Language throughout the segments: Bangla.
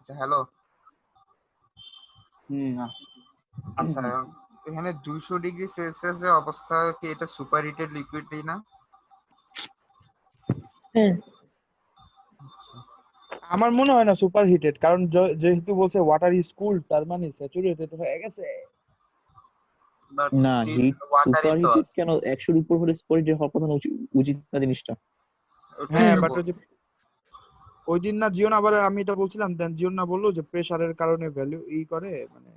আচ্ছা হ্যালো। হুম। আচ্ছা এখানে 200 ডিগ্রি সেলসিয়াস এর অবস্থা কি এটা সুপার হিটেড লিকুইডই না? হ্যাঁ, আচ্ছা আমার মনে হয় না সুপার হিটেড, কারণ যেহেতু বলছে ওয়াটার ইজ কুল, তার মানে স্যাচুরেটেড হয়ে গেছে। বাট না, স্টিল হিট ওয়াটারই সুপার তো হিটেড আছে। কেন? 100-র উপর হলে সুপার হিটেড হওয়ার কথা না, উচিত না জিনিসটা। ওটাই হ্যাঁ, তো বাট বলছি। ওই দিন না জিওন, আবার আমি এটা বলছিলাম, দেন জিওন না বললো যে প্রেসারের কারণে ভ্যালু করে, মানে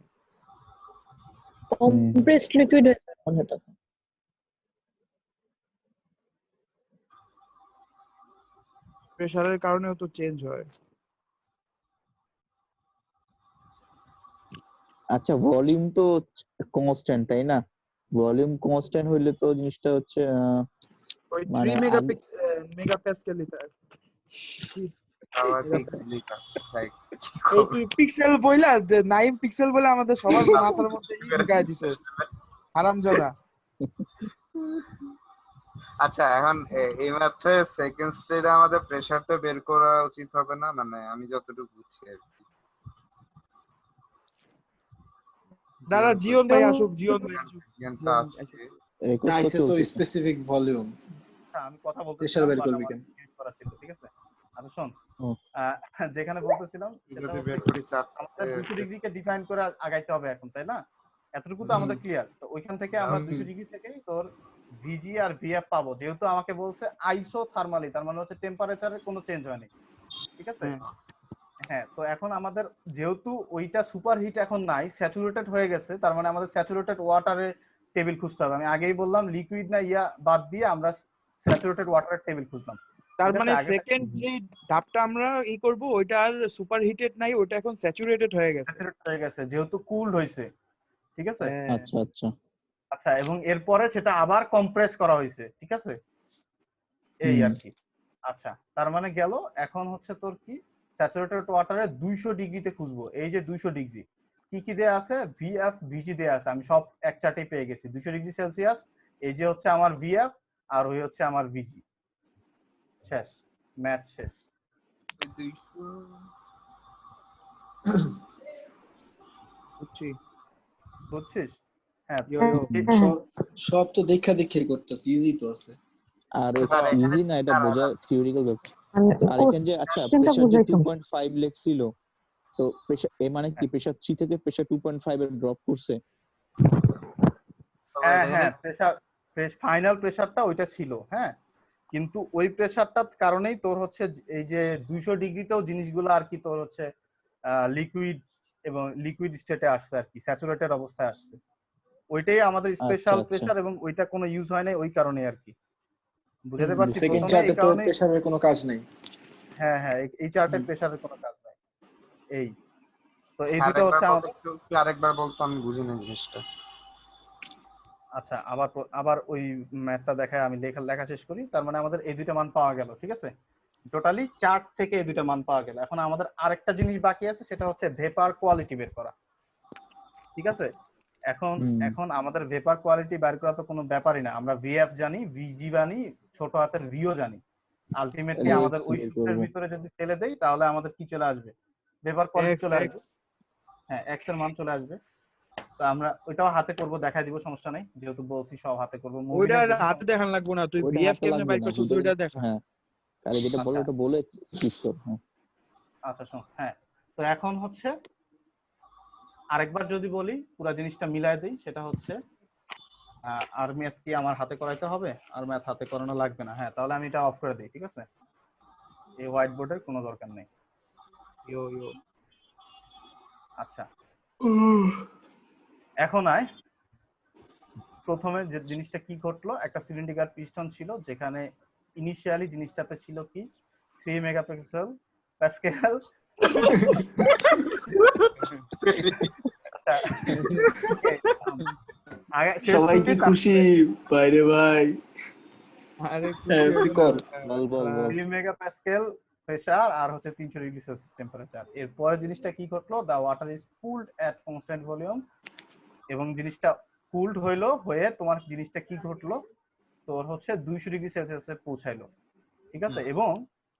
কমপ্রেসড লিকুইড হয়েছে মনে হয় তখন। প্রেসারের কারণেও তো চেঞ্জ হয়। আচ্ছা, ভলিউম তো কনস্ট্যান্ট, তাই না? ভলিউম কনস্ট্যান্ট হইলে তো জিনিসটা হচ্ছে ওই মানে 3 মেগাপ্যাসকেল লিটার। স্বাভাবিক লিটার লাইক কি এই খবর? তুই পিক্সেল বইলা, 9 পিক্সেল বলে আমাদের সবার মাথার মধ্যে ঢুকায় দিছস, হারামজাদা। আচ্ছা এখন এই ম্যাথে সেকেন্ড স্টেজে আমাদের প্রেসারটা বের করা উচিত হবে না, মানে আমি যতটুকু বুঝছি আর কি। দাদা জিওন ভাই আসুক, জিওন ভাই আসুক। জ্ঞানটা আছে। রেকর্ড তো আইসে তো চলতেছে। স্পেসিফিক ভলিউম আমি কথা প্রেসার বলতেছিলাম, বের বাট করবি আমার কেন? মিউট করা ছিল, ঠিক আছে? আচ্ছা শোন, হুম। যেখানে বলতেছিলাম সেটা যদি হচ্ছে বের কি, করি আমাদের 200 ডিগ্রিকে ডিফাইন করে আগাইতে হবে এখন, তাই না? এতটুকু তো আমাদের ক্লিয়ার। তো ওইখান থেকে আমরা 200 ডিগ্রি থেকেই তোর ভিজি আর ভিএফ পাবো, যেহেতু আমাকে বলছে আইসোথার্মালি, তার মানে হচ্ছে টেম্পারেচারের কোনো চেঞ্জ হয়নি, ঠিক আছে? হ্যাঁ, তো এখন আমাদের যেহেতু ওইটা সুপার হিট এখন নাই, স্যাচুরেটেড হয়ে গেছে, তার মানে আমাদের স্যাচুরেটেড ওয়াটারে টেবিল খুঁজতে হবে। আমি আগেই বললাম লিকুইড না ইয়া বাদ দিয়ে আমরা স্যাচুরেটেড ওয়াটারের টেবিল খুঁজলাম। তার ঠিক আছে, মানে আগে সেকেন্ড যে ধাপটা আমরা করব, ওইটা আর সুপার হিটেড নাই, ওটা এখন স্যাচুরেটেড হয়ে গেছে। স্যাচুরেটেড হয়ে গেছে যেহেতু কুলড হয়েছে, ঠিক আছে? আচ্ছা আচ্ছা। আচ্ছা, এবং এরপরে সেটা আবার কম্প্রেস করা হয়েছে, ঠিক আছে? এই আর কি। আচ্ছা, তার মানে গেল এখন হচ্ছে তোর কি, স্যাচুরেটেড ওয়াটারে 200 ডিগ্রিতে খুঁজবো। এই যে 200 ডিগ্রি কি কি দেয়া আছে, ভিএফ ভিজি দেয়া আছে, আমি সব এক চার্টে পেয়ে গেছি। 200 ডিগ্রি সেলসিয়াস, এই যে হচ্ছে আমার ভিএফ, আর ওই হচ্ছে আমার ভিজি। শেষ, ম্যাথ শেষ। 200 বুঝছিস? হ্যাঁ, সব তো দেখাই করতেছি, ইজি তো আছে। আর আচ্ছা, তার এখানে ইজি না, এটা বোঝা থিওরিক্যাল ব্যাপার। আর এখানে যে আচ্ছা প্রেসার যে 2.5 লেখছিল, তো প্রেসার এ মানে কি প্রেসার 3 থেকে প্রেসার 2.5 এর ড্রপ করছে? হ্যাঁ হ্যাঁ, ফাইনাল প্রেসারটা ওইটা ছিল, হ্যাঁ, কিন্তু ওই প্রেসারটার কারণেই তোর হচ্ছে এই যে 200 ডিগ্রিতেও জিনিসগুলো আর কি তোর হচ্ছে লিকুইড এবং লিকুইড স্টেটে আসছে আর কি, স্যাচুরেটেড অবস্থায় আসছে। ওইটাই আমাদের স্পেশাল প্রেসার, এবং ওইটা কোনো ইউজ হয় না ওই কারণে আর কি। বুঝাতে পারছি? সেকেন্ড প্রথমে চার্টে এই তো কারণে, প্রেসারের কোনো কাজ নাই। হ্যাঁ হ্যাঁ, এই চার্টে প্রেসারের কোনো কাজ নাই। এই তো এই দুটো আরেকবার হচ্ছে বলতে, আমাদের। একটু আরেকবার বলতো, আমি বুঝি না জিনিসটা। আচ্ছা, আবার ওই ম্যাথটা দেখায় আমি লেখা শেষ করি। তার মানে আমাদের এই দুইটা মান পাওয়া গেল, ঠিক আছে? টোটালি চার্ট থেকে এই দুইটা মান পাওয়া গেল। এখন আমাদের আরেকটা জিনিস বাকি আছে, সেটা হচ্ছে ভেপার কোয়ালিটি বের করা, ঠিক আছে? এখন আমাদের ভেপার কোয়ালিটি বের করা তো কোনো ব্যাপারই না। আমরা ভিএফ জানি, ভিজি জানি, ছোট হাতের ভিও জানি। আলটিমেটলি আমাদের ওই সূত্রের ভিতরে যদি ফেলে দেই, তাহলে আমাদের কি চলে আসবে? ভেপার কোয়ালিটি চলে আসবে। হ্যাঁ, এক্স এর মান চলে আসবে। তো আমরা ওইটাও হাতে করব, দেখাই দিব, সমস্যা নাই, যেহেতু বলছি সব হাতে করব। ওইটা হাতে দেখান লাগবে না, তুই ভিএফ কেমনে বাইর করছিস ওইটা দেখা। হ্যাঁ, কালে যেটা বলো ওটা বলে স্কিপ কর। হ্যাঁ আচ্ছা শোন, হ্যাঁ, তো এখন হচ্ছে আরেকবার যদি বলি, পুরো জিনিসটা মিলাই দেই, সেটা হচ্ছে আর ম্যাথ কি আমার হাতে করাইতে হবে? আর ম্যাথ হাতে করানো লাগবে না। হ্যাঁ, তাহলে আমি এটা অফ করে দিই, ঠিক আছে? এই হোয়াইট বোর্ডের কোনো দরকার নেই। আচ্ছা, এখন আয়, প্রথমে যে জিনিসটা কি ঘটলো, একটা সিলিন্ড্রিকাল পিস্টন ছিল, যেখানে ইনিশিয়ালি জিনিসটাতে ছিল কি 3 মেগাপিক্সেল প্যাসকেল। সবাই কি খুশি বাইরে ভাই? আরে কর বল 3 মেগাপ্যাসকেল প্রেসার আর হচ্ছে 300 ডিগ্রি সেলসিয়াস টেম্পারেচার। এরপরে জিনিসটা কি ঘটলো, the water is cooled at constant volume, এবং জিনিসটা কুলড হয়ে তোমার জিনিসটা কি ঘটলো, তোর হচ্ছে 200 ডিগ্রি সেলসিয়াসে পৌঁছাইলো, ঠিক আছে? এবং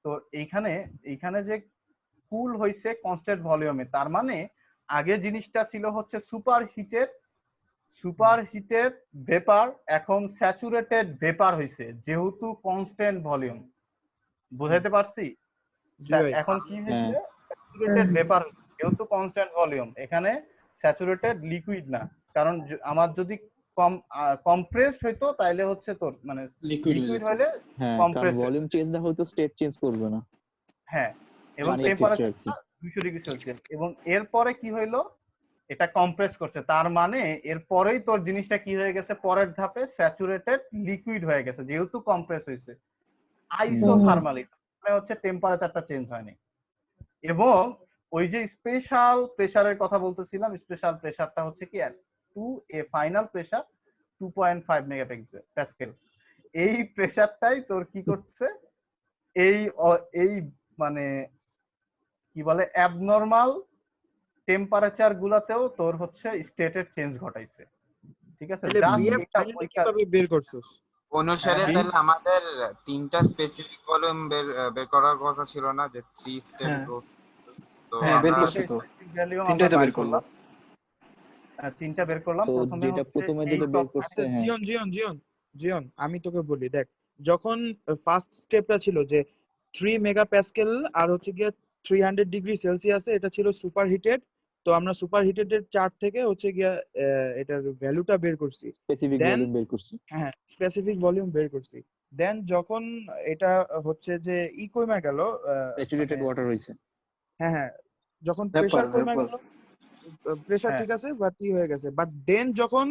তোর এইখানে যে কুল হইছে কনস্ট্যান্ট ভলিউমে, তার মানে আগে জিনিসটা ছিল হচ্ছে সুপারহিটেড ভেপার, এখন স্যাচুরেটেড ভেপার হইছে যেহেতু কনস্ট্যান্ট ভলিউম। বুঝাইতে পারছি? জি ভাই। এখন কি হ্যাঁ। হয়েছে, স্যাচুরেটেড ভেপার যেহেতু কনস্ট্যান্ট ভলিউম, এখানে স্যাচুরেটেড লিকুইড না, কারণ আমার যদি কম্প্রেসড হইতো তাইলে হচ্ছে তোর মানে লিকুইড লিকুইড হইলে হ্যাঁ, কারণ compressed ভলিউম চেঞ্জ না হয়তো স্টেট চেঞ্জ করবে না। হ্যাঁ, এবং পানির টেম্পারেচার ক্ষেত্রে আর কি। 200 ডিগ্রি সেলসিয়াস, এবং এরপরে কি হইলো, এটা কম্প্রেস করছে, তার মানে এরপরেই তোর জিনিসটা কি হয়ে গেছে, পরের ধাপে স্যাচুরেটেড লিকুইড হয়ে গেছে যেহেতু কম্প্রেস হইছে। আইসোথার্মালি মানে হচ্ছে টেম্পারেচারটা চেঞ্জ হয়নি। এবং ওই যে স্পেশাল প্রেসারের কথা বলতেছিলাম, স্পেশাল প্রেসারটা হচ্ছে কি টু এ ফাইনাল প্রেসার 2.5 মেগাপ্যাসকেল। এই প্রেসারটাই তোর কি করছে, এই মানে কি বলে অ্যাবনর্মাল টেম্পারেচার গুলাতেও তোর হচ্ছে স্টেটের চেঞ্জ ঘটাইছে। ঠিক আছে, তাহলে জাস্ট বিএফ এটা ফাইনালি কিভাবে বের করছস? অনুসারে হ্যাঁ। তাহলে আমাদের 3টা স্পেসিফিক ভলিউম বের করার কথা ছিল না, যে 3 স্টেপ হ্যাঁ। প্রসেস। তো হ্যাঁ, বের আমরা করছি তো। ভ্যালিউ তিনটাই তো আমরা বের করলাম। তিনটা বের করলাম। তো প্রথমে যেটা হচ্ছে প্রথমে এই যেটা বের top- করছে, হ্যাঁ জিয়ন আমি তোকে বলি, দেখ যখন ফার্স্ট স্টেপটা ছিল যে 3 মেগাপ্যাসকেল আর হচ্ছে গিয়ে 300 ডিগ্রি সেলসিয়াসে, এটা ছিল সুপার হিটেড। তো আমরা সুপার হিটেডের চার্ট থেকে হচ্ছে গিয়ে এটার ভ্যালুটা বের করছি, স্পেসিফিক Then- ভলিউম বের করছি। হ্যাঁ স্পেসিফিক ভলিউম বের করছি। দেন যখন এটা হচ্ছে যে কমে গেল, স্যাচুরেটেড মানে- ওয়াটার হইছে। হ্যাঁ যখন Vapor, প্রেসার কমে vapor. গেল, প্রেসার হ্যাঁ। ঠিক আছে বাট হয়ে গেছে, বাট দেন যখন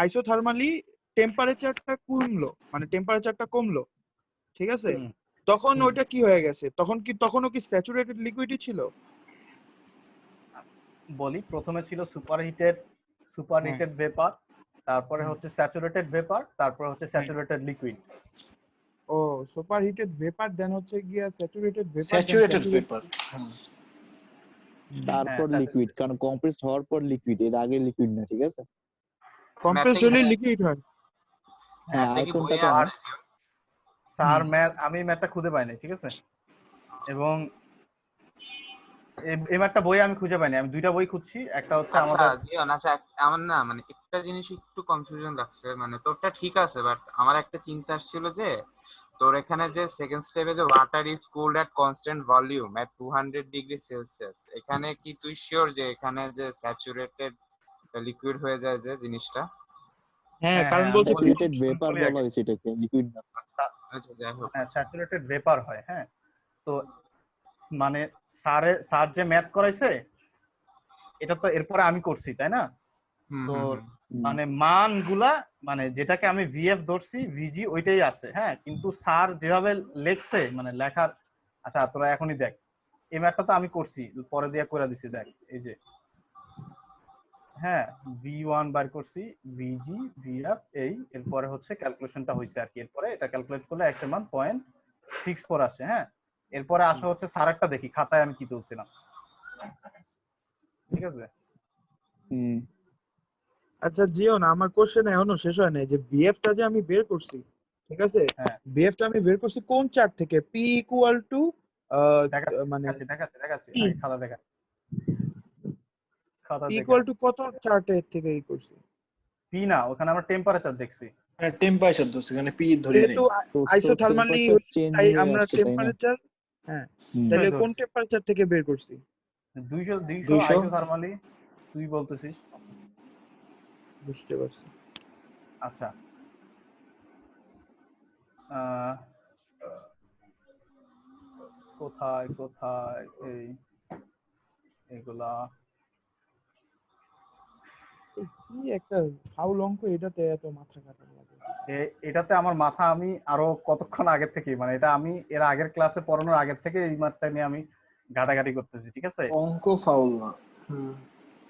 আইসোথার্মালি টেম্পারেচারটা কমলো, মানে টেম্পারেচারটা কমলো, ঠিক আছে, হুম। তখন হুম। ওইটা কি হয়ে গেছে, তখনও কি স্যাচুরেটেড লিকুইডই ছিল? বলি, প্রথমে ছিল সুপারহিটেড ভেপার, তারপরে হচ্ছে স্যাচুরেটেড ভেপার, তারপরে হচ্ছে স্যাচুরেটেড লিকুইড। ও সুপার হিটেড ভেপার, দেন হচ্ছে গিয়া স্যাচুরেটেড ভেপার, স্যাচুরেটেড ভেপার। তারপর হ্যাঁ, লিকুইড, কারণ কম্প্রেসড হওয়ার পর লিকুইড, এর আগে লিকুইড না, ঠিক আছে? কম্প্রেস হলে লিকুইড হয়। হ্যাঁ, ম্যাথটা কি আয়তনটা বইয়ে কম। আছে? স্যার আমি ম্যাথটা খুঁজে পাইনি, ঠিক আছে, এবং এই ম্যাথটা বই আমি খুঁজে পাইনি, আমি দুইটা বই খুঁজছি, একটা হচ্ছে আচ্ছা আমাদের জিয়ন, আচ্ছা আমার না মানে একটা জিনিস একটু কনফিউশন লাগছে, মানে তোরটা ঠিক আছে বাট আমার একটা চিন্তা আসছিল যে তোর এখানে যে সেকেন্ড স্টেপে যে water is cooled at constant volume at 200 degree Celsius, এখানে কি তুই শিওর যে এখানে যে স্যাচুরেটেড লিকুইড হয়ে যায় যে জিনিসটা? হ্যাঁ হ্যাঁ, কারণ হ্যাঁ, বলছে আমি বলি- স্যাচুরেটেড ভেপার বলি বলা আগে। হয়েছে এটাকে, লিকুইড না। আচ্ছা যাই হোক। হ্যাঁ, স্যাচুরেটেড ভেপার হয়। হ্যাঁ, তো মানে স্যার যে ম্যাথ করাইছে এটা তো এরপরে আমি করছি, তাই না? হুম, তো হুম, হুম। মানে মানগুলা, মানে যেটাকে আমি ভিএফ ধরছি, ভিজি ওইটাই আছে। হ্যাঁ, কিন্তু স্যার যেভাবে লেখছে মানে লেখার, আচ্ছা তোরা এখনই দেখ, এই ম্যাথটা তো আমি করছি, পরে দিয়ে করে দিছি, দেখ এই যে, হ্যাঁ V1 বার করছি, ভিজি ভিএফ এই, এরপরে হচ্ছে ক্যালকুলেশনটা হইছে আর কি, এরপরে এটা ক্যালকুলেট করলে x এর মান 0.64 আসে। হ্যাঁ, এরপরে আসা হচ্ছে স্যারেরটা দেখি খাতায় আমি কি তুলছিলাম, ঠিক আছে? হুম। আচ্ছা জিওন, আমার কোশ্চেন এখনো শেষ হয় নাই, যে বিএফটা যে আমি বের করছি, ঠিক আছে, হ্যাঁ। বিএফটা আমি বের করছি কোন চার্ট থেকে? পি ইকুয়াল টু মানে দেখাচ্ছি কি? আগে খাতা দেখা, খাতা পি দেখা। ইকুয়াল টু কত চার্টের থেকে করছি? পি না, ওখানে আমরা টেম্পারেচার দেখছি। হ্যাঁ, টেম্পারেচার দোস্ত, এখানে পি ধরে যেহেতু নেই। আইসোথার্মালি চেঞ্জ তাই হয়ে আমরা আসছে, তাই না? টেম্পারেচার, হ্যাঁ হুম। তাহলে ধরছি। কোন টেম্পারেচার থেকে বের করছি? 200 200 আইসোথার্মালি তুই বলতেছিস। বুঝতে পারছি। আচ্ছা, আহ, কোথায় কোথায় এই এগুলা, কি একটা ফাউল অঙ্ক, এটাতে এত মাথা কাটা লাগে। এটাতে আমার মাথা, আমি আরো কতক্ষণ আগের থেকে, মানে এটা আমি এর আগের ক্লাসে পড়ানোর আগের থেকে এই ম্যাথটা নিয়ে আমি ঘাটাঘাটি করতেছি, ঠিক আছে? অঙ্ক ফাউল না।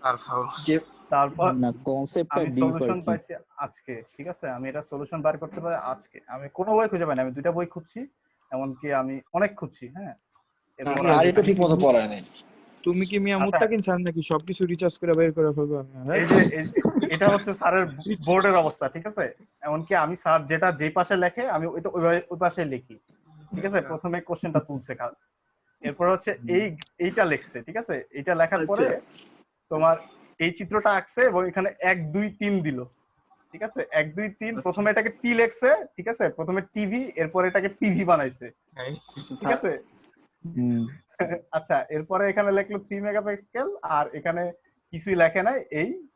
আর ফাউল যে তারপর না, কনসেপ্টটা আমি ডিপ আর সলিউশন কি। পাইছি আজকে, ঠিক আছে, আমি এটা সলিউশন বার করতে পারি আজকে। আমি কোনো বই খুঁজে পাইনি, আমি দুইটা বই খুঁজছি, এমনকি আমি অনেক খুঁজছি। হ্যাঁ, এরপর স্যারই তো ঠিক মতো পড়ায় নাই। তুমি কি মিয়া আচ্ছা। মুত্তাকিন স্যার নাকি সবকিছু রিচার্জ করে বের করে ফেলবো আমি? হ্যাঁ? এটা হচ্ছে স্যারের বোর্ডের অবস্থা, ঠিক আছে? এমনকি আমি স্যার যেটা যেই পাশে লেখে আমি ওইটা ওই পাশে লিখি, ঠিক আছে? প্রথমে কোশ্চেনটা তুলছে এরপর হচ্ছে এইটা লিখছে, ঠিক আছে? এইটা লেখার পরে তোমার এই চিত্রটা আঁকছে এবং এখানে 1 2 3 দিল, ঠিক আছে? 1 2 3 প্রথমে এটাকে টি লিখছে, ঠিক আছে? প্রথমে টিভি, এরপর এটাকে পিভি বানাইছে, ঠিক আছে? আচ্ছা, এরপরে এখানে লিখলো 3 মেগাপিক্সেল, আর এখানে কিছুই লেখে নাই।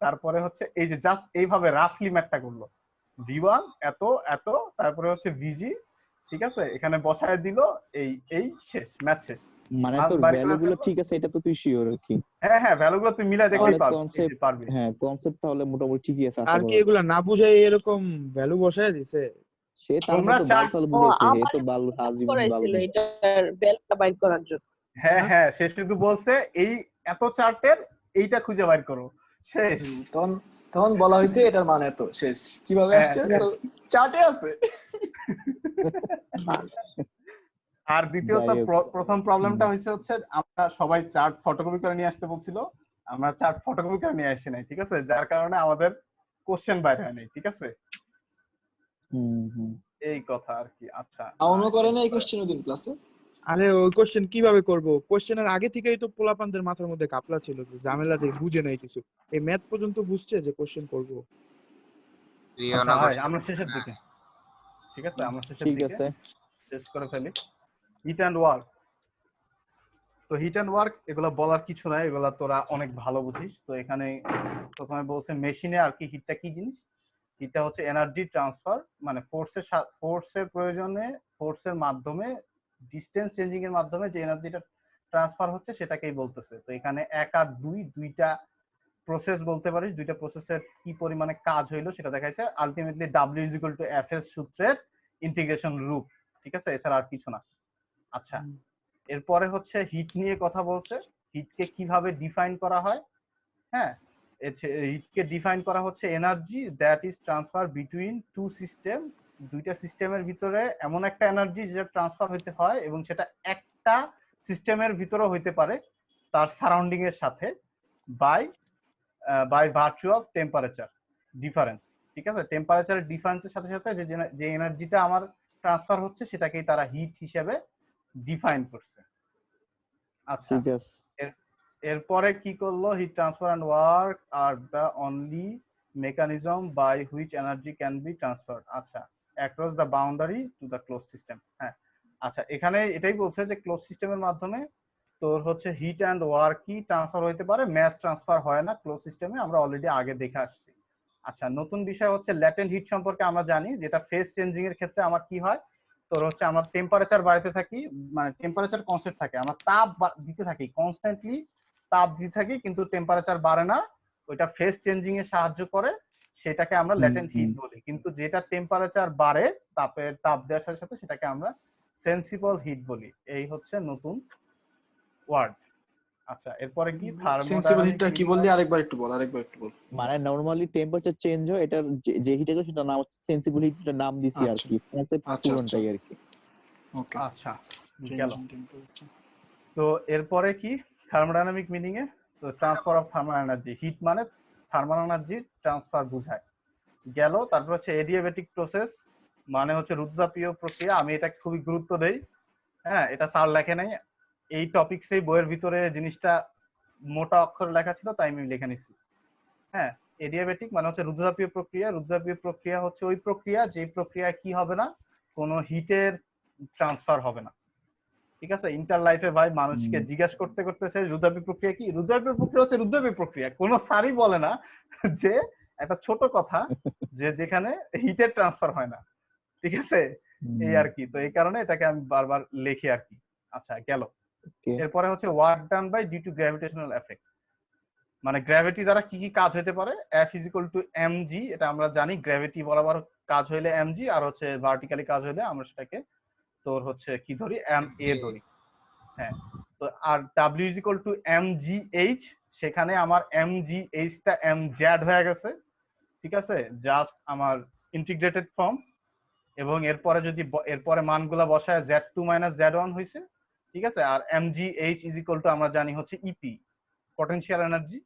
তারপরে হচ্ছে এই যে জাস্ট এইভাবে রাফলি ম্যাথটা করলো, V1 এত এত, তারপরে হচ্ছে VG, ঠিক আছে? এখানে বসায় দিল, এই শেষ, ম্যাথ শেষ। মানে তোর ভ্যালু গুলো ঠিক আছে, এটা তো তুই শিওর কি? হ্যাঁ, ভ্যালুগুলো তুই মিলাই দেখলেই পারবি। হ্যাঁ, কনসেপ্ট তাহলে মোটামুটি ঠিকই আছে। আর কি এগুলা না বুঝাই এরকম ভ্যালু বসায় দিছে? সে তোমরা বালসাল বুঝাইছে, হে তো বাল হাজি করাইছিল এটার ভ্যালুটা বাইর করার জন্য। হ্যাঁ, সে শুধু বলছে এই এত চার্টের এইটা খুঁজে বাইর করো, শেষ। তখন বলা হয়েছে এটার মান এত, শেষ। কিভাবে আসছে তো চার্টে আছে। আর দ্বিতীয়ত প্রথম প্রবলেমটা হচ্ছে আমরা সবাই চার্ট ফটোকপি করে নিয়ে আসতে বলছিল, আমরা চার্ট ফটোকপি করে নিয়ে আসি নাই, ঠিক আছে? যার কারণে আমাদের কোশ্চেন বাইর হয় নাই, ঠিক আছে? এই কথা আর কি। আচ্ছা, আউনো করে না এই কোশ্চেন ওদিন ক্লাসে? আরে ওই কোশ্চেন কিভাবে করব? কোশ্চেনের আগে থেকেই তো পোলাপানদের মাথার মধ্যে কাপলা ছিল, যে ঝামেলা, যে বুঝে নাই কিছু। এই ম্যাথ পর্যন্ত বুঝছে যে কোশ্চেন করব। আমরা শেষের দিকে, ঠিক আছে? আমরা শেষের দিকে শেষ করে ফেলি। Heat and work. তো হিট অ্যান্ড ওয়ার্ক এগুলা বলার কিছু নাই, এগুলা তোরা অনেক ভালো বুঝিস। তো এখানে প্রথমে বলছে মেশিনে আর কি হিটটা কি জিনিস। হিটটা হচ্ছে এনার্জি ট্রান্সফার, মানে ফোর্সের প্রয়োজনে, ফোর্সের মাধ্যমে, ডিসটেন্স চেঞ্জিং এর মাধ্যমে যে এনার্জিটা ট্রান্সফার হচ্ছে সেটাকেই বলতেছে। তো এখানে 1 আর 2 দুইটা প্রসেস বলতে পারিস, দুইটা প্রসেসের কি পরিমাণে কাজ হইলো সেটা দেখাইছে। আলটিমেটলি W = Fs সূত্রের ইন্টিগ্রেশন রূপ, ঠিক আছে? এছাড়া আর কিছু না। আচ্ছা, এরপরে হচ্ছে হিট নিয়ে কথা বলছে। হিটকে কিভাবে ডিফাইন করা হয়? হ্যাঁ, হিটকে ডিফাইন করা হচ্ছে energy that is transfer between two system. দুইটা সিস্টেমের ভিতরে এমন একটা এনার্জি যেটা ট্রান্সফার হইতে হয়, এবং সেটা একটা সিস্টেমের ভিতরেও হইতে পারে তার সারাউন্ডিং এর সাথে, by virtue of temperature difference, ঠিক আছে? টেম্পারেচারের ডিফারেন্সের সাথে সাথে যে এনার্জিটা আমার ট্রান্সফার হচ্ছে সেটাকেই তারা হিট হিসেবে ডিফাইন করছে। আচ্ছা, এরপরে কি করলো? Heat transfer and work are the only mechanism by which energy can be transferred. আচ্ছা, across the boundary to the close system. হ্যাঁ, আচ্ছা, এখানে এটাই বলছে যে ক্লোজ সিস্টেমের মাধ্যমে তোর হচ্ছে হিট অ্যান্ড ওয়ার্ক কি ট্রান্সফার হইতে পারে, ম্যাস ট্রান্সফার হয় না ক্লোজ সিস্টেমে, আমরা অলরেডি আগে দেখে আসছি। আচ্ছা, নতুন বিষয় হচ্ছে ল্যাটেন্ট হিট সম্পর্কে আমরা জানি, যেটা ফেজ চেঞ্জিং এর ক্ষেত্রে আমার কি হয়, তোর হচ্ছে আমরা টেম্পারেচার বাড়াতে থাকি, মানে টেম্পারেচার কনস্ট্যান্ট থাকে, আমরা তাপ দিতে থাকি, কনস্ট্যান্টলি তাপ দিতে থাকি, কিন্তু টেম্পারেচার বাড়ে না, ওইটা ফেজ চেঞ্জিং এ সাহায্য করে, সেটাকে আমরা ল্যাটেন্ট হিট বলি। কিন্তু যেটা টেম্পারেচার বাড়ে, তাপ দেওয়ার সাথে সাথে, সেটাকে আমরা সেন্সিবল হিট বলি। এই হচ্ছে নতুন ওয়ার্ড। আচ্ছা, এরপরে কি সেন্সিবল হিটটা কি বললি? আরেকবার একটু বল। মানে নরমালি টেম্পারেচার চেঞ্জ হয়, এটা যে হিট আছে সেটা নাম সেন্সিবল হিট, নাম দিছি আর কি, কনসেপ্ট পুরোটাই আর কি। ওকে, আচ্ছা, গেল। তো এরপরে কি থার্মোডাইনামিক মিনিং এ, তো transfer of thermal energy, heat মানে থার্মাল এনার্জি ট্রান্সফার বোঝায়, গেল। তারপর হচ্ছে এডিয়াবেটিক প্রসেস, মানে হচ্ছে রুদ্রাপীয় প্রক্রিয়া। আমি এটা খুবই গুরুত্ব দেই, হ্যাঁ, এটা স্যার লেখে নাই, এই টপিকসেই বইয়ের ভিতরে জিনিসটা মোটা অক্ষরে লেখা ছিল, তাই আমি লিখে নিছি। হ্যাঁ, এডিয়াবেটিক মানে হচ্ছে রুদ্রাপীয় প্রক্রিয়া। রুদ্রাপীয় প্রক্রিয়া হচ্ছে ওই প্রক্রিয়া যে প্রক্রিয়ায় কি হবে না, কোনো হিটের ট্রান্সফার হবে না, ঠিক আছে? ইন্টার লাইফে ভাই মানুষকে জিজ্ঞাসা করতে করতেছে রুদ্রাপীয় প্রক্রিয়া কি। রুদ্রাপীয় প্রক্রিয়া হচ্ছে রুদ্রাপীয় প্রক্রিয়া, কোনো স্যারই বলে না যে একটা ছোট কথা যে যেখানে হিটের ট্রান্সফার হয় না, ঠিক আছে? এই আর কি। তো এই কারণে এটাকে আমি বারবার লিখি আর কি। আচ্ছা, গেল। এরপরে হচ্ছে work done by due to gravitational effect, মানে গ্র্যাভিটি দ্বারা কি কি কাজ হতে পারে। F = mg, এটা আমরা জানি, গ্র্যাভিটি বরাবর কাজ হইলে mg, আর হচ্ছে ভার্টিক্যালি কাজ হইলে আমরা সেটাকে তোর হচ্ছে কি ধরি, ma ধরি। হ্যাঁ, তো আর W = mgh, সেখানে আমার mgh টা mz হয়ে গেছে, ঠিক আছে? জাস্ট আমার ইন্টিগ্রেটেড ফর্ম, এবং এরপরে যদি এরপরে মানগুলা বসায় z2 - z1 হইছে, ঠিক আছে? আর mgh = আমরা জানি হচ্ছে EP, পটেনশিয়াল এনার্জি।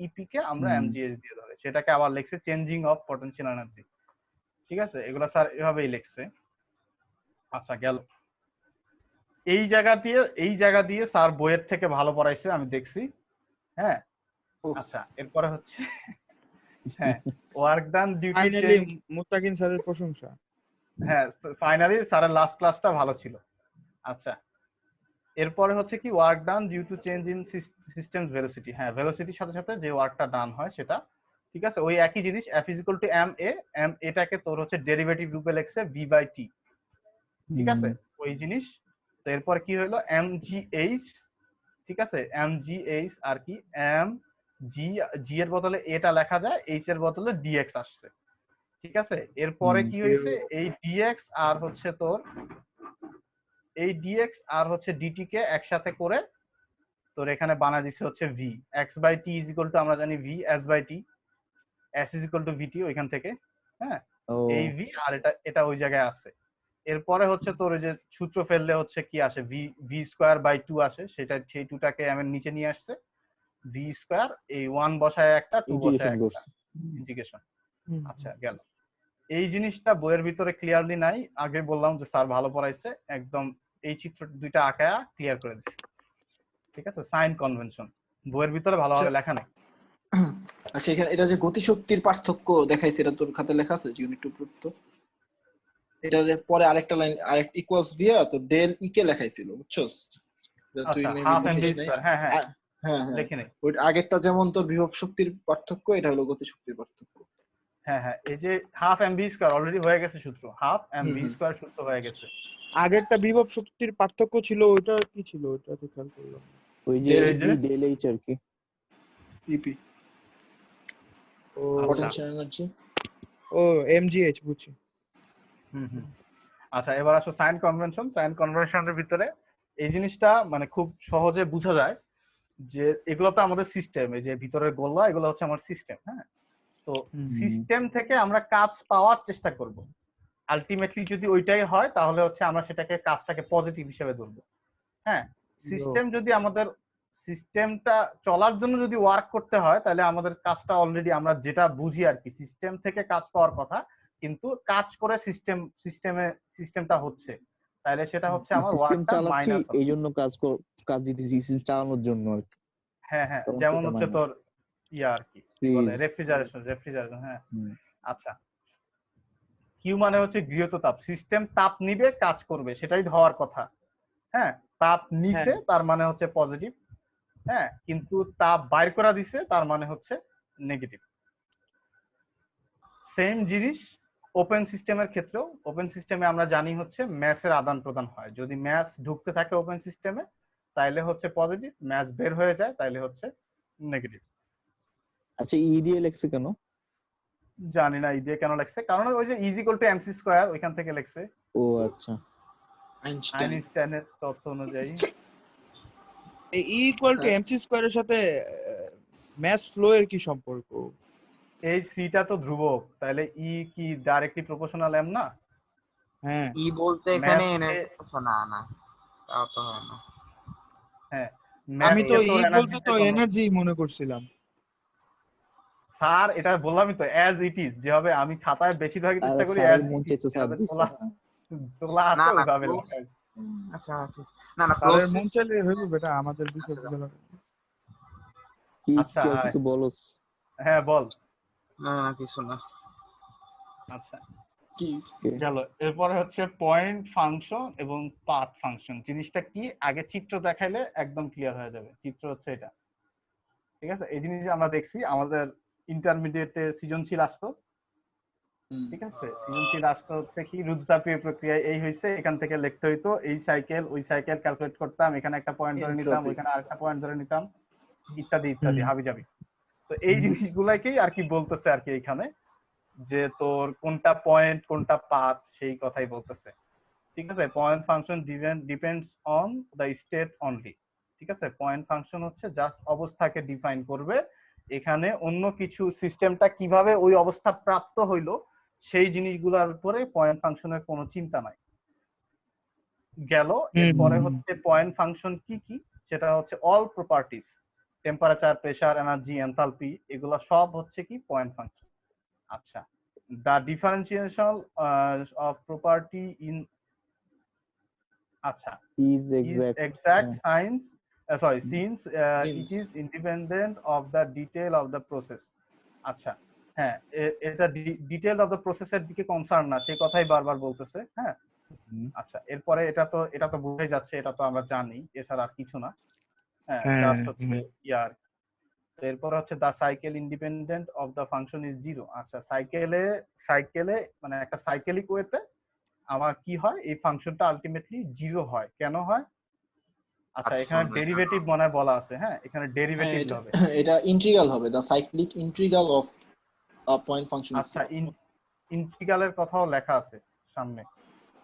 EP কে আমরা mgh দিয়ে ধরে, সেটাকে আবার লিখছে চেঞ্জিং অফ পটেনশিয়াল এনার্জি, ঠিক আছে? এগুলা স্যার এভাবেই লিখছে। আচ্ছা, গেল। এই জায়গা দিয়ে স্যার বইয়ের থেকে ভালো পড়াইছে আমি দেখছি। হ্যাঁ, উফ, আচ্ছা এরপরে হচ্ছে হ্যাঁ work done due to finally Mustakin স্যারের প্রশংসা। হ্যাঁ ফাইনালি স্যারের লাস্ট ক্লাসটা ভালো ছিল। আচ্ছা এরপরে হচ্ছে কি work done due to change in system velocity. হ্যাঁ ভেলোসিটির সাথে সাথে যে ওয়ার্কটা ডান হয় সেটা ঠিক আছে, ওই একই জিনিস f ইকুয়াল টু এম এটাকে তোর হচ্ছে ডেরিভেটিভ রূপে লেখছে v বাই টি। ঠিক আছে ওই জিনিস। তো এরপর কি হলো mgh, ঠিক আছে mgh আর কি জি এর বদলে এটা লেখা যায়, h এর বদলে dx আসছে। ঠিক আছে এরপরে কি হয়েছে এই dx আর হচ্ছে তোর এই dx আর হচ্ছে dt কে একসাথে করে তোর এখানে বানা দিছে হচ্ছে v x by t is equal to আমরা জানি v s by t, s is equal to vt ওইখান থেকে। হ্যাঁ এই v আর এটা ওই জায়গায় আছে। এরপরে হচ্ছে তোর ওই যে সূত্র ফেললে হচ্ছে কি আসে v স্কয়ার বাই 2 আসে, সেটা সেই 2টাকে আমি নিচে নিয়ে আসছে v স্কয়ার এই 1 বসায় একটা 2 বসায় একটা ইন্টিগ্রেশন। আচ্ছা গেল। এই জিনিসটা বইয়ের ভিতরে ক্লিয়ারলি নাই, আগে বললাম যে স্যার ভালো পড়াইছে, একদম এই চিত্র দুইটা আঁকায়া ক্লিয়ার করে দিছে। ঠিক আছে সাইন কনভেনশন বইয়ের ভিতরে ভালোভাবে লেখা নাই। আচ্ছা এখানে এটা যে গতিশক্তির পার্থক্য দেখাইছে এটা তোর খাতে লেখা আছে ইউনিট 2 তো এটার পরে আরেকটা লাইন আরেকটা ইকুয়ালস দিয়া তো ডেল ই কে লেখাইছিল বুঝছস? তুই আচ্ছা মেবি হাফ এম লিখিস ভি নাই। স্কয়ার, হ্যাঁ হ্যাঁ হ্যাঁ হ্যাঁ লিখে নেই। ওই আগেরটা যেমন তোর বিভব শক্তির পার্থক্য, এটা হলো গতিশক্তির পার্থক্য। হ্যাঁ হ্যাঁ এই যে half M V square already হয়ে গেছে সূত্র, হাফ এম ভি স্কয়ার সূত্র হয়ে গেছে। আগেরটা বিভব শক্তির পার্থক্য ছিল, ওইটা কি ছিল ওইটা তো খেয়াল করলাম। ওই যে ডেল এইচ আর কি ইপি ও পটেনশিয়াল এনার্জি। ও এমজিএইচ বুঝছি। আচ্ছা এবার আসো সাইন কনভেনশন। সাইন কনভেনশনের ভিতরে এই জিনিসটা মানে খুব সহজে বোঝা যায় যে এগুলো তো আমাদের সিস্টেম, এই যে ভিতরের গোল্লা এগুলো হচ্ছে আমার সিস্টেম। হ্যাঁ তো সিস্টেম থেকে আমরা কাজ পাওয়ার চেষ্টা করব, আলটিমেটলি যদি ওইটাই হয় তাহলে হচ্ছে আমরা সেটাকে কাজটাকে পজিটিভ হিসেবে ধরবো। হ্যাঁ সিস্টেম যদি আমাদের সিস্টেমটা চলার জন্য যদি ওয়ার্ক করতে হয় তাহলে আমাদের কাজটা অলরেডি আমরা যেটা বুঝি আর কি সিস্টেম থেকে কাজ পাওয়ার কথা, কিন্তু কাজ করে সিস্টেমটা হচ্ছে, তাহলে সেটা হচ্ছে আমার সিস্টেম ওয়ার্কটা চালাচ্ছি মাইনাস। এই জন্য কাজ দিতেছি সিস্টেম চালানোর জন্য আর কি। হ্যাঁ হ্যাঁ তখন যেমন সেটা হচ্ছে minus। তোর ইয়া আর কি বলে Freeze। রেফ্রিজারেশন। হ্যাঁ আচ্ছা কিউ মানে হচ্ছে গৃহীত তাপ, সিস্টেম তাপ নিবে কাজ করবে সেটাই হওয়ার কথা। হ্যাঁ তাপ নিছে তার মানে হচ্ছে পজিটিভ, হ্যাঁ কিন্তু তাপ বাইর করা দিছে তার মানে হচ্ছে নেগেটিভ। সেম জিনিস ওপেন সিস্টেমের ক্ষেত্রেও। ওপেন সিস্টেমে আমরা জানি হচ্ছে ম্যাসের আদান প্রদান হয়, যদি ম্যাস ঢুকতে থাকে ওপেন সিস্টেমে তাইলে হচ্ছে পজিটিভ, ম্যাস বের হয়ে যায় তাইলে হচ্ছে নেগেটিভ। আচ্ছা ই দিয়ে লেখছে কেন? জানি না ই দিয়ে কেন লেখছে, কারণ ওই যে is equal to MC square ওইখান থেকে লেখছে। ও আচ্ছা আইনস্টাইনের তথ্য অনুযায়ী এই ই ইকুয়াল টু এমসি স্কয়ারের সাথে ম্যাস ফ্লো এর কি সম্পর্ক? এই সিটা তো ধ্রুবক, তাহলে ই কি ডাইরেক্টলি প্রপোর্শনাল এম না? হ্যাঁ ই বলতে এখানে ম্যাথকে না না তাও তো হয় না। হ্যাঁ আমি তো ম্যাথকে ই তোর বলতে তো এনার্জি এনার্জি মনে করছিলাম। স্যার এটা বললামই তো অ্যাজ ইট ইজ, যেভাবে আমি খাতায় বেশিরভাগই চেষ্টা করি স্যারের অ্যাজ মন ইট চাইছে ইজ, স্যার যেভাবে দিছে। তোলা আছে না না ওইভাবে close- লেখা আছে। আচ্ছা আচ্ছা না না তাদের close মন system- চাইলে হইব বেটা, আমাদের বিষয় আচ্ছা, বুঝালো। কি আচ্ছা, কি আর কিছু বলস? হ্যাঁ বল। না না কিছু না। আচ্ছা কি গেল। এরপরে হচ্ছে পয়েন্ট ফাংশন এবং পাথ ফাংশন। জিনিসটা কি আগে চিত্র দেখাইলে একদম ক্লিয়ার হয়ে যাবে। চিত্র হচ্ছে এটা, ঠিক আছে? এই জিনিস আমরা দেখছি আমাদের ইন্টারমিডিয়েটে সৃজনশীল আসতো, ঠিক আছে? সৃজনশীল আসতো হচ্ছে কি রুদ্রতাপীয় প্রক্রিয়ায় এই হইছে, এখান থেকে লিখতে হইতো এই সাইকেল ওই সাইকেল ক্যালকুলেট করতাম, এখানে একটা পয়েন্ট ধরে নিতাম Entropy। ওইখানে আরেকটা পয়েন্ট ধরে নিতাম ইত্যাদি ইত্যাদি হাবিজাবি। তো এই জিনিসগুলাকেই আর কি বলতেছে আর কি এখানে, যে তোর কোনটা পয়েন্ট কোনটা পাথ সেই কথাই বলতেছে, ঠিক আছে? Point function depends on the state only, ঠিক আছে? পয়েন্ট ফাংশন হচ্ছে জাস্ট অবস্থাকে ডিফাইন করবে, এখানে অন্য কিছু সিস্টেমটা কিভাবে ওই অবস্থা প্রাপ্ত হইলো সেই জিনিসগুলোর উপরে পয়েন্ট ফাংশনের কোনো চিন্তা নাই। গেল। এরপরে হচ্ছে পয়েন্ট ফাংশন কি কি, সেটা হচ্ছে all properties, temperature, pressure, energy, enthalpy, এগুলা সব হচ্ছে কি পয়েন্ট ফাংশন। আচ্ছা the differentiation of property in আচ্ছা is is exact exact science since it Means. is independent of the detail of the process আচ্ছা হ্যাঁ এটা ডিটেইল অফ দ্য প্রসেসের দিকে কনসার্ন না সেই কথাই বারবার বলতেছে হ্যাঁ আচ্ছা এরপরে এটা তো বোঝাই যাচ্ছে এটা তো আমরা জানি এছাড়া আর কিছু না হ্যাঁ হ্যাঁ, জাস্ট হচ্ছে হুম। ইয়ার এরপর হচ্ছে the cycle independent of the function is zero আচ্ছা সাইকেলে মানে একটা সাইকেলিক ওয়েতে আমার কি হয় এই ফাংশনটা আলটিমেটলি জিরো হয় কেন হয় আচ্ছা আচ্ছা, এখানে শুনবে। ডেরিভেটিভ মনে হয় বলা আছে হ্যাঁ এখানে হ্যাঁ, ডেরিভেটিভ এটা হবে এটা ইন্টিগ্রাল হবে, the cyclic integral of a point function is আচ্ছা ইন্টিগ্রালের কথাও লেখা আছে সামনে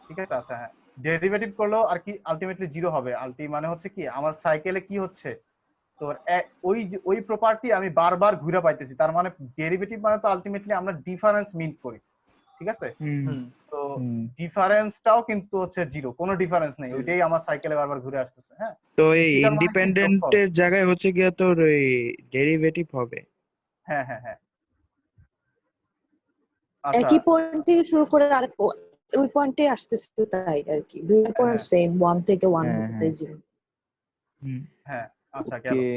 ঠিক আছে আচ্ছা হ্যাঁ ডেরিভেটিভ করলেও আর কি আলটিমেটলি জিরো হবে মানে হচ্ছে কি আমার সাইকেলে কি হচ্ছে তো ওই প্রপার্টি আমি বারবার ঘুরে পাইতেছি তার মানে ডেরিভেটিভ মানে তো আলটিমেটলি আমরা ডিফারেন্স মিন করি ঠিক আছে হুম। তো হুম। ডিফারেন্সটাও কিন্তু হচ্ছে জিরো কোনো ডিফারেন্স নেই Zero. ওইটাই আমার সাইকেলে বারবার ঘুরে আসতেছে হ্যাঁ তো এই Integral মানে কি? ইন্ডিপেন্ডেন্টের জায়গায় হচ্ছে গিয়ে তোর ওই ডেরিভেটিভ হবে। হ্যাঁ হ্যাঁ হ্যাঁ আচ্ছা একই পয়েন্ট থেকে শুরু করে আরেক ওই পয়েন্টে আসতেছে তাই আর কি দুই পয়েন্ট সেম 1 থেকে 1 হ্যাঁ, হতে হ্যাঁ। 0 হুম। হ্যাঁ আচ্ছা গেল ওকে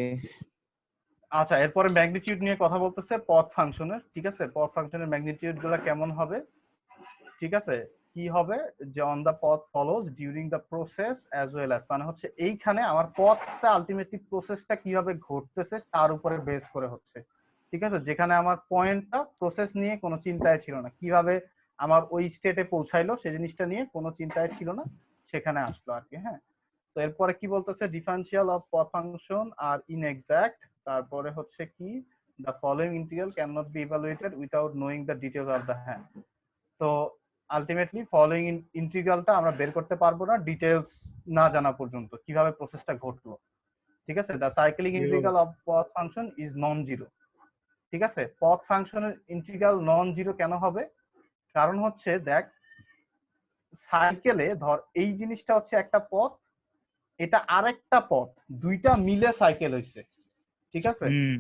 আচ্ছা এরপরে ম্যাগনিটিউড নিয়ে কথা বলতেছে পথ ফাংশনের ঠিক আছে পথ ফাংশনের ম্যাগনিটিউড গুলো কেমন হবে ঠিক আছে কি হবে যে অন দা পথ ফলোজ ডিউরিং দা প্রসেস অ্যাজ ওয়েল অ্যাজ মানে হচ্ছে এইখানে আমার পথটা আলটিমেটলি প্রসেসটা কিভাবে ঘটতেছে তার উপরে বেস করে হচ্ছে ঠিক আছে যেখানে আমার পয়েন্টটা প্রসেস নিয়ে কোনো চিন্তায় ছিল না কিভাবে আমার ওই স্টেটে পৌঁছাইলো সেই জিনিসটা নিয়ে কোনো চিন্তায় ছিল না সেখানে আসলো আর কি হ্যাঁ তো এরপরে কি বলতেছে ডিফারেন্সিয়াল অফ পথ ফাংশন আর ইনএক্সাক্ট তারপরে হচ্ছে কি the following integral cannot be evaluated without knowing the details of the hand তো আলটিমেটলি ফলোইং ইন্টিগ্রালটা আমরা বের করতে পারবো না ডিটেইলস না জানা পর্যন্ত কিভাবে প্রসেসটা ঘটলো ঠিক আছে দা সাইক্লিক ইন্টিগ্রাল অফ পথ ফাংশন ইজ নন জিরো ঠিক আছে পথ ফাংশনের ইন্টিগ্রাল নন জিরো কেন হবে কারণ হচ্ছে দেখ সাইকেলে ধর এই জিনিসটা হচ্ছে একটা পথ এটা আরেকটা পথ দুইটা মিলে সাইকেল হইছে ঠিক আছে হুম।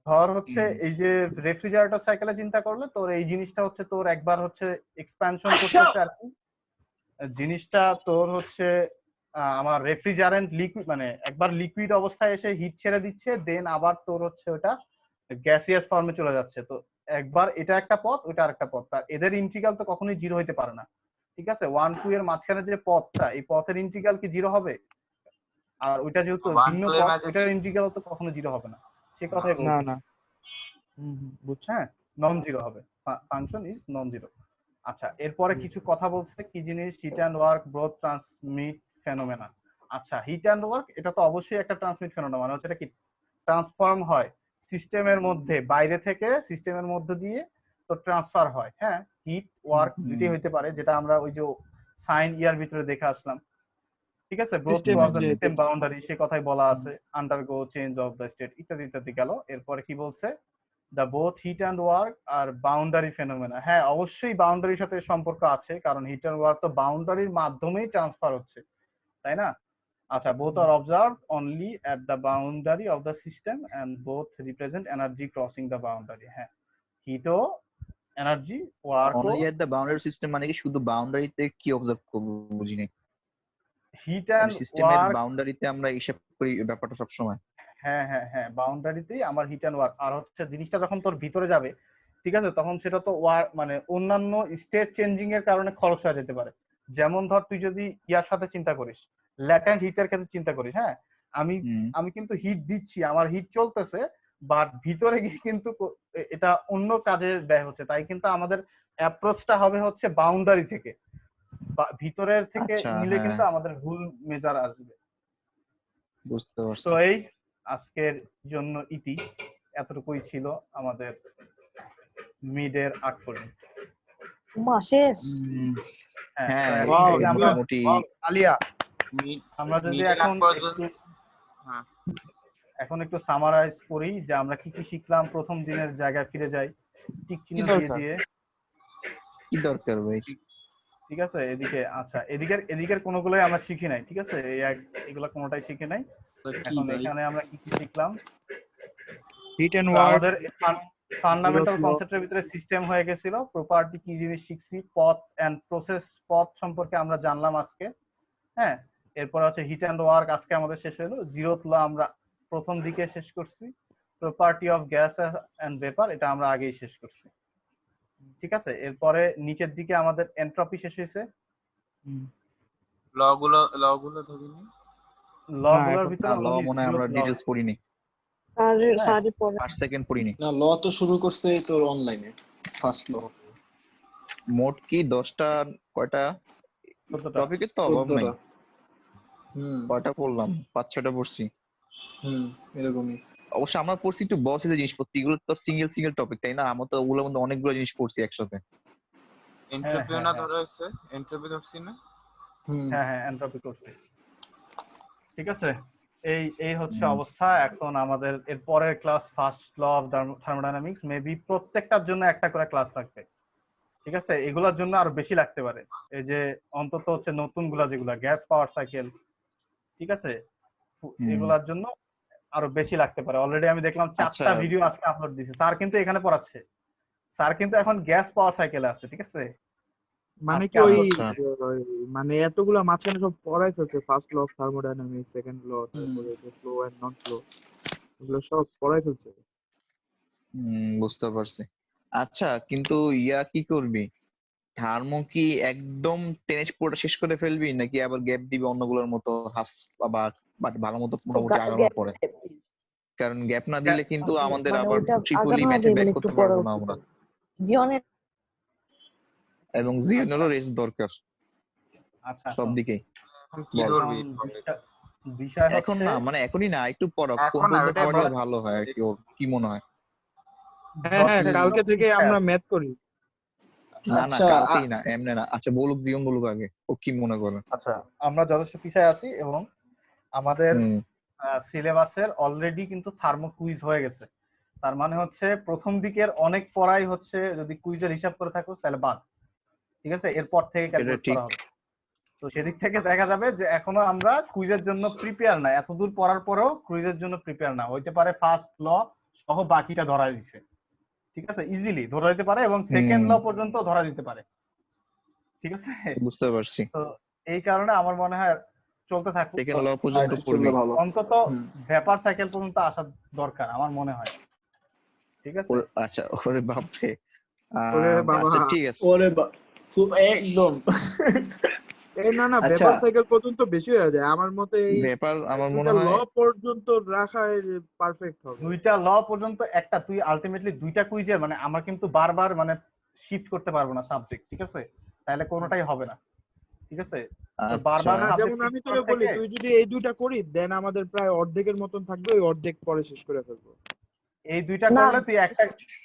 ধর হচ্ছে এই যে রেফ্রিজারেটর সাইকেলে চিন্তা করলে তোর এই জিনিসটা হচ্ছে তোর একবার হচ্ছে এক্সপ্যানশন করতেছে আর কি জিনিসটা তোর হচ্ছে আমার রেফ্রিজারেন্ট লিকুইড মানে একবার লিকুইড অবস্থায় এসে হিট ছেড়ে দিচ্ছে দেন আবার তোর হচ্ছে ওটা গ্যাসিয়াস ফর্মে চলে যাচ্ছে তো একবার এটা একটা পথ ওটা আরেকটা পথ তা এদের ইন্টিগ্রাল তো কখনোই জিরো হইতে পারে না ঠিক আছে 1 2 এর মাঝখানে যে পথটা এই পথের ইন্টিগ্রাল কি জিরো হবে আর ওইটা যেহেতু 1 ভিন্ন 2 এর পথ মাঝে ওইটার ইন্টিগ্রাল তো কখনো জিরো হবে না সে কথাই না বলছি না বুঝছি। হ্যাঁ নন জিরো হবে ফাংশন ইজ নন জিরো আচ্ছা এরপরে কিছু কথা বলছে কি জিনিস heat and work both transmit phenomena আচ্ছা হিট অ্যান্ড ওয়ার্ক এটা তো অবশ্যই একটা ট্রান্সমিট ফেনোমেনা মানে হচ্ছে এটা কি ট্রান্সফর্ম হয় সিস্টেমের মধ্যে বাইরে থেকে সিস্টেমের মধ্যে দিয়ে তো ট্রান্সফার হয় হ্যাঁ হিট ওয়ার্ক দুটি হইতে পারে যেটা আমরা ওই যে সাইন ইয়ার ভিতরে দেখে আসলাম ঠিক আছে ব্রোথ System ক্রস এর দ্য যে- সিস্টেম বাউন্ডারি সে কথাই বলা আছে undergo change of the state ইত্যাদি ইত্যাদি গেল এরপরে কি বলছে the both heat and work are boundary phenomena হ্যাঁ অবশ্যই বাউন্ডারির সাথে সম্পর্ক আছে কারণ হিট অ্যান্ড ওয়ার্ক তো বাউন্ডারির মাধ্যমেই ট্রান্সফার হচ্ছে তাই না আচ্ছা both are observe only at the boundary of the system and both represent energy crossing the boundary হ্যাঁ হিটও এনার্জি ওয়ার্কও only at the boundary system মানে কি শুধু বাউন্ডারিতে কি অবজার্ভ করব বুঝি নাই হিট অ্যান্ড সিস্টেমের ওয়ার্ক বাউন্ডারিতে আমরা হিসাব করি ব্যাপারটা সব সময় হ্যাঁ হ্যাঁ হ্যাঁ বাউন্ডারিতেই আমার হিট অ্যান্ড ওয়ার্ক আর হচ্ছে জিনিসটা যখন তোর ভিতরে যাবে ঠিক আছে তখন সেটা তো মানে অন্যান্য স্টেট চেঞ্জিং এর কারণে খরচ হয়ে যেতে পারে যেমন ধর তুই যদি ইয়ার সাথে চিন্তা করিস ল্যাটেন্ট হিটের ক্ষেত্রে চিন্তা করিস হ্যাঁ আমি কিন্তু হিট দিচ্ছি আমার হিট চলতেছে বাট ভিতরে গিয়ে কিন্তু এটা অন্য কাজে ব্যয় হচ্ছে তাই কিন্তু আমাদের অ্যাপ্রোচটা হবে হচ্ছে বাউন্ডারি থেকে ভিতরের থেকে আচ্ছা, নিলে হ্যাঁ। কিন্তু আমাদের ভুল মেজার আসবে বুঝতে পারছি তো এই আজকের জন্য ইতি এতটুকুই ছিল আমাদের মিডের আগ পর্যন্ত মা শেষ হ্যাঁ তো Wow, এখন যদি আমরা মোটামুটি আলিয়া আমরা যদি মিডের এখন আগ পর্যন্ত হ্যাঁ এখন একটু সামারাইজ করি যে আমরা কি কি শিখলাম প্রথম দিনের জায়গায় ফিরে যাই টিক চিহ্ন দিয়ে দরকার? দিয়ে কি দরকার ভাই ঠিক আছে এদিকে আচ্ছা এদিকের কোনগুলোই আমরা শিখি নাই ঠিক আছে এগুলা কোনোটাই শিখি নাই এখন এখানে আমরা কি কি শিখলাম হিট এন্ড তো ওয়ার্ক আমাদের ফান্ডামেন্টাল flow. কনসেপ্টের ভিতরে সিস্টেম হয়ে গেছিল প্রপার্টি কি জিনিস শিখছি পথ এন্ড প্রসেস পথ সম্পর্কে আমরা জানলাম আজকে হ্যাঁ এরপর হচ্ছে হিট অ্যান্ড ওয়ার্ক আজকে আমাদের শেষ হলো। জিরোথ ল আমরা প্রথম দিকে শেষ করছি। Property of gas and vapour এটা আমরা আগেই শেষ করছি, ঠিক আছে। এরপরে নিচের দিকে আমাদের এন্ট্রপি শেষ হয়েছে। লগুলো ধরিনি। লগুলোর ভিতরে ল মনে হয় আমরা ডিটেইলস পড়িনি, স্যারের পরে ফার্স্ট সেকেন্ড পড়িনি। না, ল তো শুরু করছে তোর অনলাইনে, ফার্স্ট ল মোট কি 10টা কয়টা 14টা। টপিকের তো অভাব নাই, 14টা। কয়টা পড়লাম 5-6টা পড়ছি। এরকমই। অবশ্য আমরা পড়ছি একটু বসে যে জিনিসপত্র, এগুলো তো সিঙ্গেল সিঙ্গেল টপিক, তাই না? আমরা তো ওগুলোর মধ্যে অনেকগুলো জিনিস পড়ছি একসাথে। এন্ট্রপি না ধরা হয়েছে, এন্ট্রপি ধরছি না। হ্যাঁ হ্যাঁ এন্ট্রপি করছি, ঠিক আছে। এই হচ্ছে অবস্থা। এখন আমাদের এর পরের class first law of thermodynamics, maybe প্রত্যেকটার জন্য একটা করে ক্লাস লাগবে, ঠিক আছে। এগুলোর জন্য আরো বেশি লাগতে পারে, এই যে অন্তত হচ্ছে নতুন গুলা যেগুলা গ্যাস পাওয়ার সাইকেল, ঠিক আছে, এগুলার জন্য আরো বেশি লাগতে পারে। অলরেডি আমি দেখলাম 4টা ভিডিও আজকে আপলোড দিয়েছে স্যার, কিন্তু এখানে পড়াচ্ছে স্যার, কিন্তু এখন গ্যাস পাওয়ার সাইকেলে আছে, ঠিক আছে। মানে কি ওই মানে এতগুলা মাঝখানে সব পড়াই ফেলছে, first law of thermodynamics, second law, তারপরে ফ্লো এন্ড নন ফ্লো, এগুলো সব পড়াই ফেলছে। বুঝতে পারছি। আচ্ছা কিন্তু কি করবি, থার্মো কি একদম টেনে পুরোটা শেষ করে ফেলবি নাকি আবার গ্যাপ দিবি অন্যগুলোর মতো হাফ বা ভালো মতো মোটামুটি আগানোর পরে? কারণ গ্যাপ না দিলে কিন্তু আমাদের আবার ট্রিপলি ম্যাথে ব্যাক করতে পারবো না আমরা, জিওনের এবং জিওনেরও রেস্ট দরকার। আচ্ছা সব দিকেই কি ধরবি বিষয় হচ্ছে এখন না, মানে এখনই না, একটু পড়া এখন না, ওটা পড়লে ভালো হয় আর কি। ওর কি মনে হয়? হ্যাঁ কালকে থেকে আমরা ম্যাথ করি। না না কালকেই না, এমনি না। আচ্ছা বলুক, জীবন বলুক আগে, ও কি মনে করে। আচ্ছা আমরা যথেষ্ট পিছায় আছি এবং আমাদের সিলেবাসের অলরেডি কিন্তু থার্মো কুইজ হয়ে গেছে। তার মানে হচ্ছে প্রথম দিকের অনেক পড়াই হচ্ছে যদি কুইজের হিসাব করে থাকো তাহলে বাদ, ঠিক আছে। এরপর থেকে ক্যালকুলেট করা হবে। তো সেদিক থেকে দেখা যাবে যে এখনো আমরা কুইজের জন্য প্রিপেয়ার না, এতদূর পড়ার পরেও কুইজের জন্য প্রিপেয়ার না। হইতে পারে ফার্স্ট ল সহ বাকিটা ধরা দিছে, ঠিক আছে, ইজিলি ধরা দিতে পারে, এবং সেকেন্ড ল পর্যন্ত ধরা দিতে পারে, ঠিক আছে। বুঝতে পারছি। তো এই কারণে আমার মনে হয় চলতে থাকুক, সেকেন্ড ল পর্যন্ত পড়বি, অন্তত ভেপার সাইকেল পর্যন্ত আসা দরকার আমার মনে হয়, ঠিক আছে। আচ্ছা ওরে বাপ রে, ওরে বাবা, আচ্ছা ঠিক আছে, ওরে খুব একদম এই না ভেপার সাইকেল পর্যন্ত বেশি হয়ে যায় আমার মতে। এই ভেপার আমার মনে হয় ল পর্যন্ত রাখা পারফেক্ট হবে। দুইটা ল পর্যন্ত একটা তুই আলটিমেটলি দুইটা কুইজের মানে আমরা কিন্তু বারবার মানে শিফট করতে পারবো না সাবজেক্ট, ঠিক আছে, তাহলে কোনোটাই হবে না, ঠিক আছে। বারবার যেমন আমি তোরে বলি, তুই যদি এই দুইটা করি দেন আমাদের প্রায় অর্ধেকের মতন থাকবে, ওই অর্ধেক পরে শেষ করে ফেলবো। এই দুইটা করলে তুই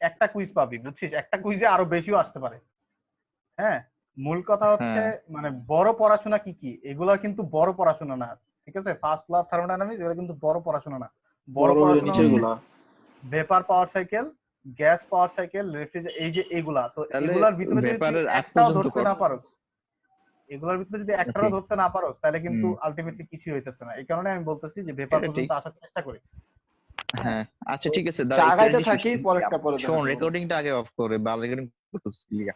একটা কুইজ পাবি, বুঝছিস, একটা কুইজে আরো বেশিও আসতে পারে। হ্যাঁ, মূল কথা হচ্ছে মানে বড় পড়াশোনা কি কি, এগুলা কিন্তু বড় পড়াশোনা না, ঠিক আছে। ফার্স্ট ল অফ থার্মোডাইনামিক্স এগুলো কিন্তু বড় পড়াশোনা না। বড় পড়াশোনা ভেপার পাওয়ার সাইকেল, গ্যাস পাওয়ার সাইকেল, রেফ্রিজারেটর, এই যে এগুলা, তো এগুলার ভিতরে যদি একটাও ধরতে না পারোস, এগুলোর ভিতরে যদি একটাও ধরতে না পারোস তাহলে কিন্তু আলটিমেটলি কিছুই হইতেছে না। এই কারণে আমি বলতেছি যে ভেপার পর্যন্ত আসার চেষ্টা করি। হ্যাঁ আচ্ছা ঠিক আছে, জায়গাতে থাকি পরেরটা পরে শোন, রেকর্ডিংটা আগে অফ করে, বা রেকর্ডিং করতেছিস লিগা।